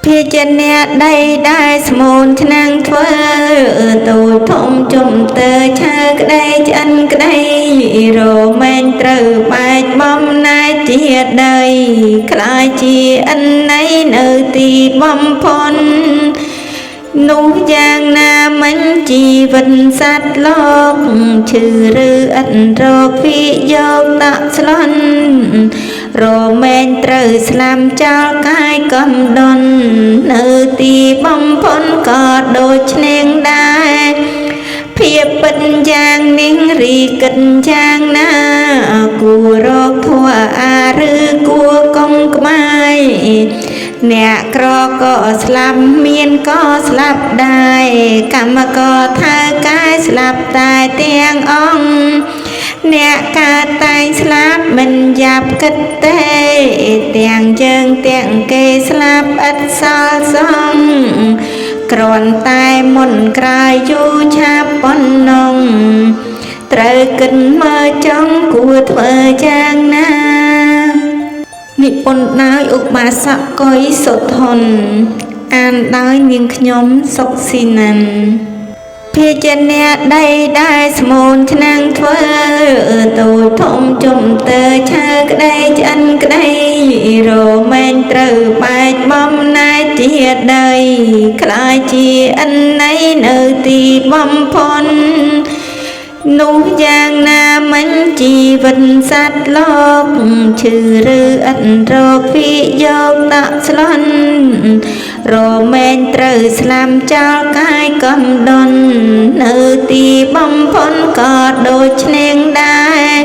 ភាជាអ្នកដៃដែលស្មូនឆ្នាំងធ្វើតូចធំជុំទៅឆើក្ដីឆ្អិនក្ដីរមែងត្រូវបែកបំណាយជាដីខ្លាយជាអិនណៃនៅទីបំផុននោះយ៉ាងណាមិញជីវិតសត្វលោកឈឺឬឥតរកវិយកដាក់ស្លន់រមែងត្រូវស្លាប់ចោលកាយកំដុននៅទីបំផុនក៏ដូចនឹងដែរភាពពិតយ៉ាងនេះរីគិតយ៉ាងណាគួររកធัวអាឬគួរកុំក្បែរអ្នកក្រក៏ស្លាប់មានក៏ស្លាប់ដែរកម្មករថៅកែស្លាប់តែទាំងអង្គអ្នកកើតតែងស្លាប់មិនយ៉ាប់គិតទេទាំងយើងទាំងគេស្លាប់ឥតសល់សងគ្រាន់តែមុនក្រោយយូរឆាប់ប៉ុណ្ណឹងត្រូវគិតមើលចង់គួរធ្វើយ៉ាងណានិពន្ធដោយឧបាសកកុយសុធនអានដោយនាងខ្ញុំសុកស៊ីណាន់ភាជាអ្នកដៃដែលស្មូនឆ្នាំងធ្វើតូចធំជុំទៅឆើក្ដីឆ្អិនក្ដីរមែងត្រូវបែកបំណាយជាដីខ្លាយជាអិនណៃនៅទីបំផុននោះយ៉ាងណាមិញជីវិតសត្វលោកឈឺឬឥតរកវិយកដាក់ស្លន់រមែងត្រូវស្លាប់ចោលកាយកំដុននៅទីបំផុនក៏ដូចនឹងដែរ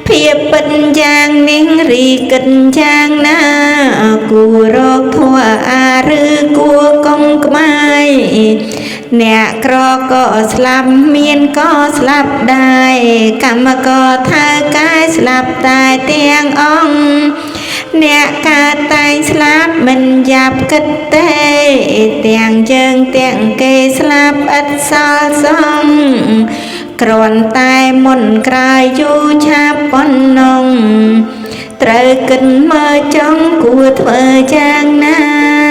ភាពពិតយ៉ាងនេះរីគិតយ៉ាងណាគួររកធัวអាឬគួរកុំក្បែរអ្នកក្រក៏ស្លាប់មានក៏ស្លាប់ដែរកម្មករថៅកែស្លាប់តែទាំងអង្គអ្នកកើតតែងស្លាប់មិនយ៉ាប់គិតទេទាំងយើងទាំងគេស្លាប់ឥតសល់សងគ្រាន់តែមុនក្រោយយូរឆាប់ប៉ុណ្ណឹងត្រូវគិតមើលចង់គួរធ្វើយ៉ាងណា